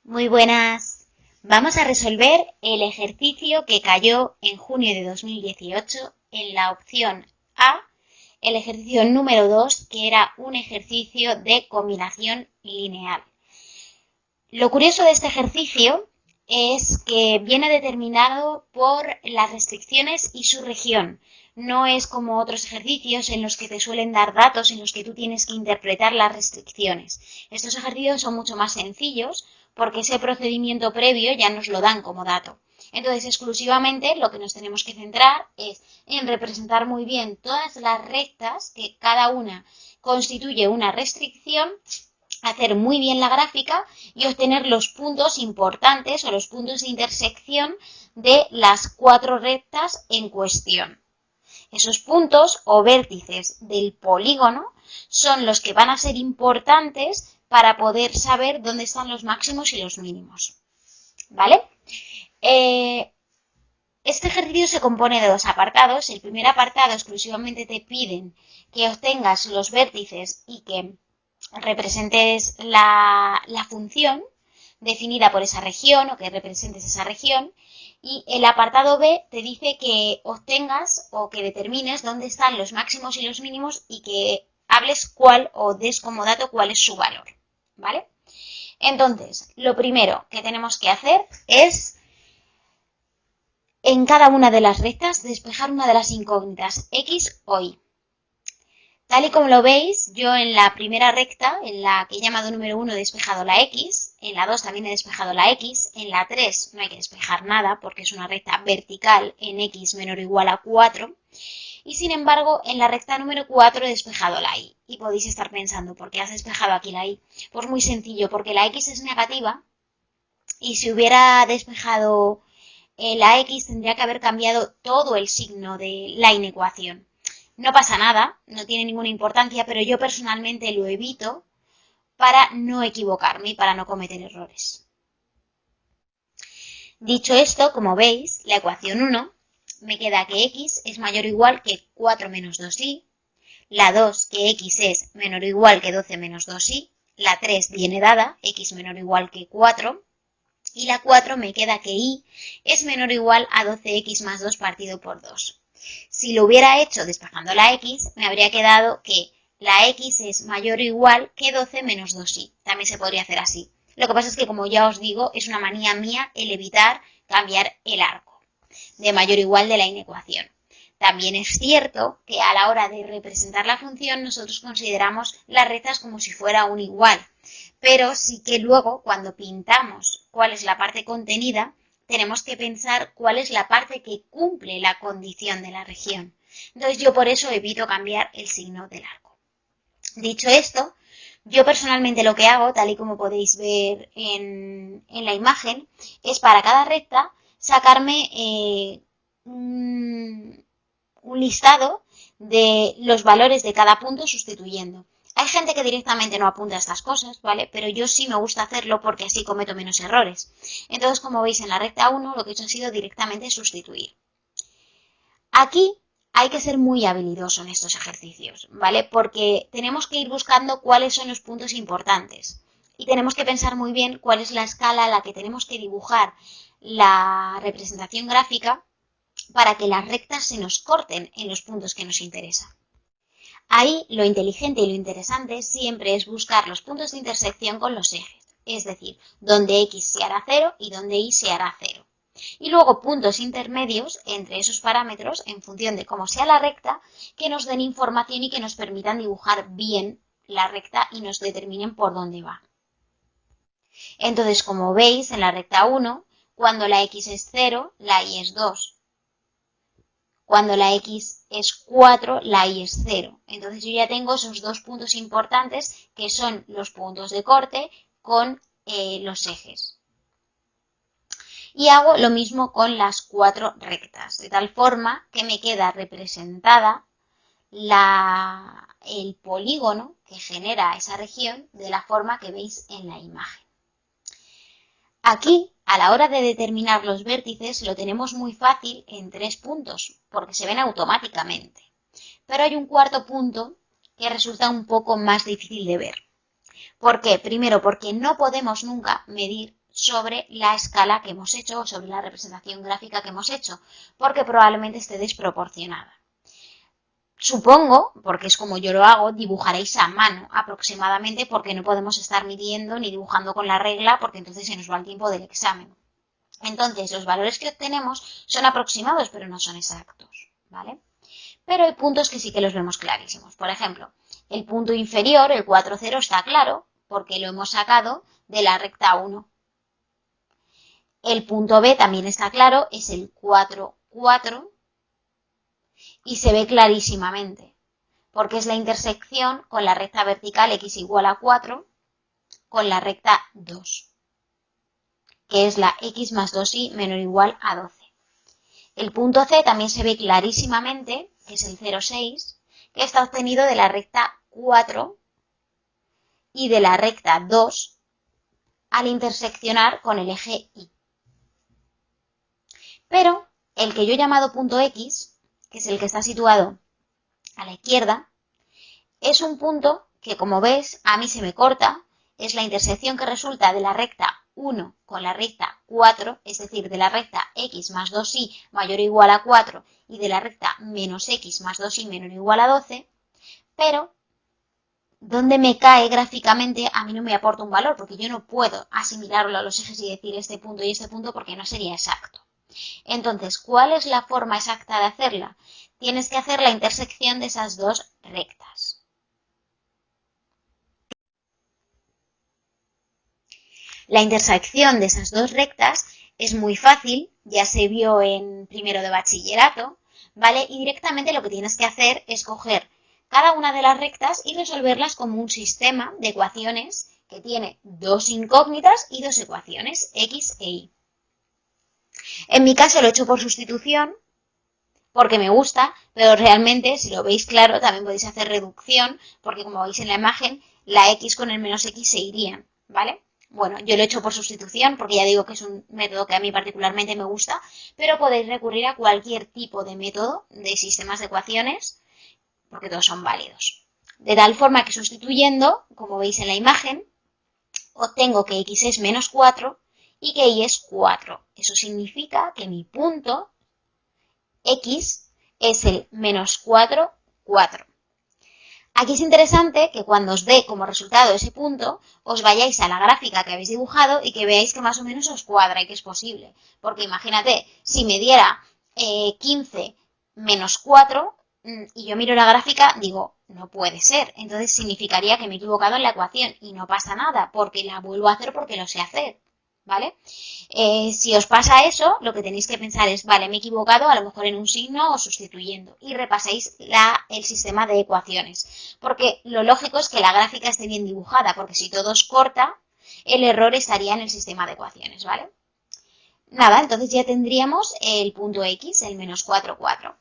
Muy buenas. Vamos a resolver el ejercicio que cayó en junio de 2018 en la opción A, el ejercicio número 2, que era un ejercicio de combinación lineal. Lo curioso de este ejercicio es que viene determinado por las restricciones y su región. No es como otros ejercicios en los que te suelen dar datos en los que tú tienes que interpretar las restricciones. Estos ejercicios son mucho más sencillos porque ese procedimiento previo ya nos lo dan como dato. Entonces, exclusivamente lo que nos tenemos que centrar es en representar muy bien todas las rectas, que cada una constituye una restricción, hacer muy bien la gráfica y obtener los puntos importantes o los puntos de intersección de las cuatro rectas en cuestión. Esos puntos o vértices del polígono son los que van a ser importantes para poder saber dónde están los máximos y los mínimos. ¿Vale? Este ejercicio se compone de dos apartados. El primer apartado exclusivamente te piden que obtengas los vértices y que representes la función definida por esa región o que representes esa región, y el apartado B te dice que obtengas o que determines dónde están los máximos y los mínimos y que hables cuál o des como dato cuál es su valor, ¿vale? Entonces, lo primero que tenemos que hacer es en cada una de las rectas despejar una de las incógnitas X o Y. Tal y como lo veis, yo en la primera recta, en la que he llamado número 1, he despejado la X, en la 2 también he despejado la X, en la 3 no hay que despejar nada porque es una recta vertical en X menor o igual a 4, y sin embargo en la recta número 4 he despejado la Y. Y podéis estar pensando, ¿por qué has despejado aquí la Y? Pues muy sencillo, porque la X es negativa y si hubiera despejado la X tendría que haber cambiado todo el signo de la inecuación. No pasa nada, no tiene ninguna importancia, pero yo personalmente lo evito para no equivocarme y para no cometer errores. Dicho esto, como veis, la ecuación 1 me queda que x es mayor o igual que 4 menos 2y, la 2 que x es menor o igual que 12 menos 2y, la 3 viene dada, x menor o igual que 4, y la 4 me queda que y es menor o igual a 12x más 2 partido por 2. Si lo hubiera hecho despejando la x, me habría quedado que la x es mayor o igual que 12 menos 2y. También se podría hacer así. Lo que pasa es que, como ya os digo, es una manía mía el evitar cambiar el arco de mayor o igual de la inecuación. También es cierto que a la hora de representar la función nosotros consideramos las rectas como si fuera un igual, pero sí que luego cuando pintamos cuál es la parte contenida, tenemos que pensar cuál es la parte que cumple la condición de la región. Entonces yo por eso evito cambiar el signo del arco. Dicho esto, yo personalmente lo que hago, tal y como podéis ver en la imagen, es para cada recta sacarme un listado de los valores de cada punto sustituyendo. Hay gente que directamente no apunta estas cosas, ¿vale? Pero yo sí me gusta hacerlo porque así cometo menos errores. Entonces, como veis en la recta 1, lo que he hecho ha sido directamente sustituir. Aquí hay que ser muy habilidoso en estos ejercicios, ¿vale? Porque tenemos que ir buscando cuáles son los puntos importantes. Y tenemos que pensar muy bien cuál es la escala a la que tenemos que dibujar la representación gráfica para que las rectas se nos corten en los puntos que nos interesan. Ahí lo inteligente y lo interesante siempre es buscar los puntos de intersección con los ejes, es decir, donde x se hará 0 y donde y se hará 0. Y luego puntos intermedios entre esos parámetros en función de cómo sea la recta que nos den información y que nos permitan dibujar bien la recta y nos determinen por dónde va. Entonces, como veis en la recta 1, cuando la x es 0, la y es 2. Cuando la x es 4, la y es 0. Entonces yo ya tengo esos dos puntos importantes que son los puntos de corte con los ejes. Y hago lo mismo con las cuatro rectas, de tal forma que me queda representada el polígono que genera esa región de la forma que veis en la imagen. Aquí, a la hora de determinar los vértices, lo tenemos muy fácil en 3 puntos, porque se ven automáticamente. Pero hay un cuarto punto que resulta un poco más difícil de ver. ¿Por qué? Primero, porque no podemos nunca medir sobre la escala que hemos hecho o sobre la representación gráfica que hemos hecho, porque probablemente esté desproporcionada. Supongo, porque es como yo lo hago, dibujaréis a mano aproximadamente porque no podemos estar midiendo ni dibujando con la regla porque entonces se nos va el tiempo del examen. Entonces, los valores que obtenemos son aproximados, pero no son exactos, ¿vale? Pero hay puntos que sí que los vemos clarísimos. Por ejemplo, el punto inferior, el 4,0, está claro porque lo hemos sacado de la recta 1. El punto B también está claro, es el 4,4 y se ve clarísimamente porque es la intersección con la recta vertical x igual a 4 con la recta 2, que es la x más 2y menor o igual a 12. El punto C también se ve clarísimamente, que es el 0,6, que está obtenido de la recta 4 y de la recta 2 al interseccionar con el eje Y. Pero el que yo he llamado punto X, que es el que está situado a la izquierda, es un punto que, como ves, a mí se me corta, es la intersección que resulta de la recta 1 con la recta 4, es decir, de la recta x más 2y mayor o igual a 4 y de la recta menos x más 2y menor o igual a 12, pero donde me cae gráficamente a mí no me aporta un valor, porque yo no puedo asimilarlo a los ejes y decir este punto y este punto porque no sería exacto. Entonces, ¿cuál es la forma exacta de hacerla? Tienes que hacer la intersección de esas dos rectas. La intersección de esas dos rectas es muy fácil, ya se vio en primero de bachillerato, ¿vale? Y directamente lo que tienes que hacer es coger cada una de las rectas y resolverlas como un sistema de ecuaciones que tiene dos incógnitas y dos ecuaciones, x e y. En mi caso lo he hecho por sustitución, porque me gusta, pero realmente, si lo veis claro, también podéis hacer reducción, porque como veis en la imagen, la x con el menos x se irían, ¿vale? Bueno, yo lo he hecho por sustitución, porque ya digo que es un método que a mí particularmente me gusta, pero podéis recurrir a cualquier tipo de método de sistemas de ecuaciones, porque todos son válidos. De tal forma que sustituyendo, como veis en la imagen, obtengo que x es menos 4 y que y es 4. Eso significa que mi punto x es el menos 4, 4. Aquí es interesante que cuando os dé como resultado ese punto, os vayáis a la gráfica que habéis dibujado y que veáis que más o menos os cuadra y que es posible. Porque imagínate, si me diera 15 menos 4 y yo miro la gráfica, digo, no puede ser. Entonces significaría que me he equivocado en la ecuación y no pasa nada porque la vuelvo a hacer porque lo sé hacer. ¿Vale? Si os pasa eso, lo que tenéis que pensar es, vale, me he equivocado a lo mejor en un signo o sustituyendo y repasáis el sistema de ecuaciones, porque lo lógico es que la gráfica esté bien dibujada, porque si todo os corta, el error estaría en el sistema de ecuaciones, ¿vale? Nada, entonces ya tendríamos el punto X, el menos 4, 4.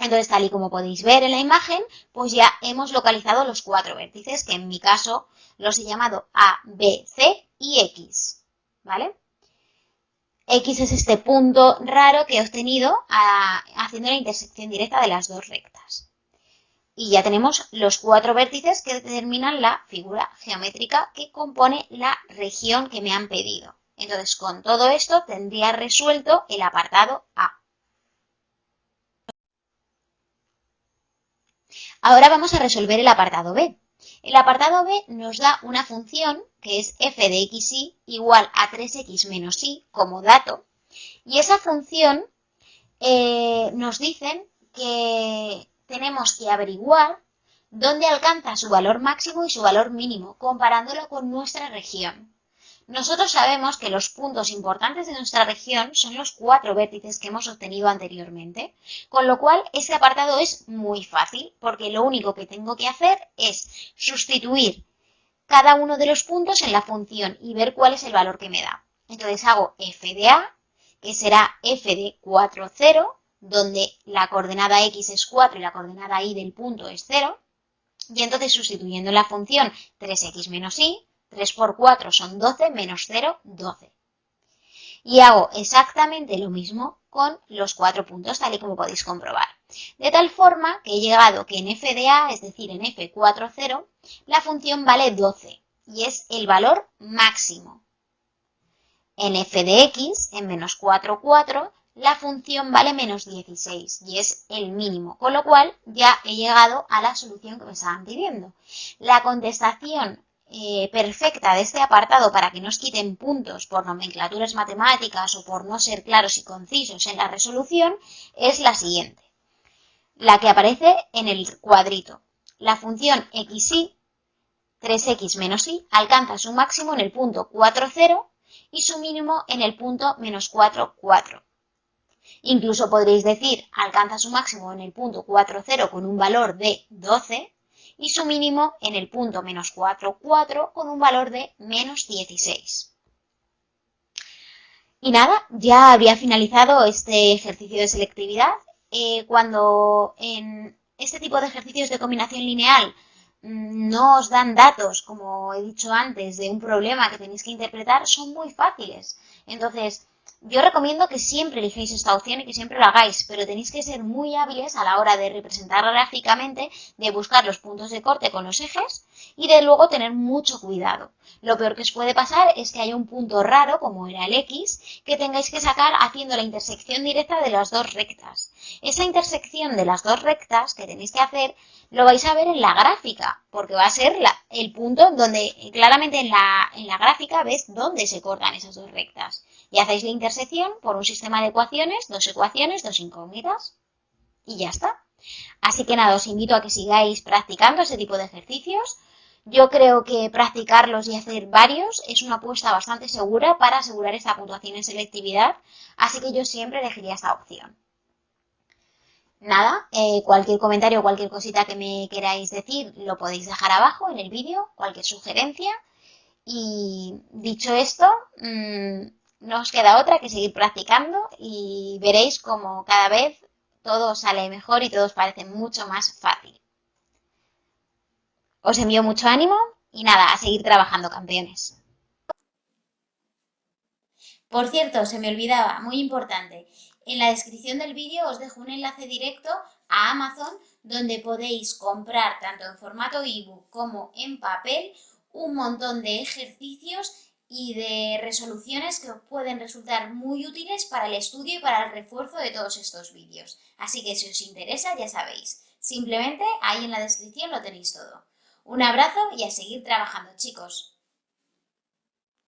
Entonces, tal y como podéis ver en la imagen, pues ya hemos localizado los cuatro vértices, que en mi caso los he llamado A, B, C y X. ¿Vale? X es este punto raro que he obtenido haciendo la intersección directa de las dos rectas. Y ya tenemos los cuatro vértices que determinan la figura geométrica que compone la región que me han pedido. Entonces, con todo esto tendría resuelto el apartado A. Ahora vamos a resolver el apartado B. El apartado B nos da una función que es f de xy igual a 3x menos y como dato. Y esa función nos dicen que tenemos que averiguar dónde alcanza su valor máximo y su valor mínimo, comparándolo con nuestra región. Nosotros sabemos que los puntos importantes de nuestra región son los cuatro vértices que hemos obtenido anteriormente, con lo cual este apartado es muy fácil, porque lo único que tengo que hacer es sustituir cada uno de los puntos en la función y ver cuál es el valor que me da. Entonces hago f de a, que será f de 4, 0, donde la coordenada x es 4 y la coordenada y del punto es 0, y entonces sustituyendo en la función 3x menos y, 3 por 4 son 12, menos 0, 12. Y hago exactamente lo mismo con los cuatro puntos, tal y como podéis comprobar. De tal forma que he llegado que en f de a, es decir, en f4, 0, la función vale 12 y es el valor máximo. En f de x, en menos 4, 4, la función vale menos 16 y es el mínimo, con lo cual ya he llegado a la solución que me estaban pidiendo. La contestación perfecta de este apartado para que nos quiten puntos por nomenclaturas matemáticas o por no ser claros y concisos en la resolución es la siguiente, la que aparece en el cuadrito. La función xy, 3x menos y, alcanza su máximo en el punto 4, 0 y su mínimo en el punto menos 4, 4. Incluso podréis decir, alcanza su máximo en el punto 4, 0 con un valor de 12 y su mínimo en el punto menos 4, 4 con un valor de menos 16. Y nada, ya habría finalizado este ejercicio de selectividad. Cuando en este tipo de ejercicios de combinación lineal no os dan datos, como he dicho antes, de un problema que tenéis que interpretar, son muy fáciles. Entonces, yo recomiendo que siempre elijáis esta opción y que siempre lo hagáis, pero tenéis que ser muy hábiles a la hora de representar gráficamente, de buscar los puntos de corte con los ejes y de luego tener mucho cuidado. Lo peor que os puede pasar es que haya un punto raro, como era el X, que tengáis que sacar haciendo la intersección directa de las dos rectas. Esa intersección de las dos rectas que tenéis que hacer lo vais a ver en la gráfica, porque va a ser el punto donde claramente en la gráfica ves dónde se cortan esas dos rectas. Y hacéis la intersección por un sistema de ecuaciones, dos incógnitas, y ya está. Así que nada, os invito a que sigáis practicando ese tipo de ejercicios. Yo creo que practicarlos y hacer varios es una apuesta bastante segura para asegurar esta puntuación en selectividad, así que yo siempre elegiría esta opción. Nada, cualquier comentario o cualquier cosita que me queráis decir lo podéis dejar abajo en el vídeo, cualquier sugerencia. Y dicho esto, no os queda otra que seguir practicando y veréis como cada vez todo sale mejor y todo os parece mucho más fácil. Os envío mucho ánimo y nada, a seguir trabajando, campeones. Por cierto, se me olvidaba, muy importante, en la descripción del vídeo os dejo un enlace directo a Amazon donde podéis comprar tanto en formato ebook como en papel un montón de ejercicios y de resoluciones que os pueden resultar muy útiles para el estudio y para el refuerzo de todos estos vídeos. Así que si os interesa, ya sabéis, simplemente ahí en la descripción lo tenéis todo. Un abrazo y a seguir trabajando, chicos.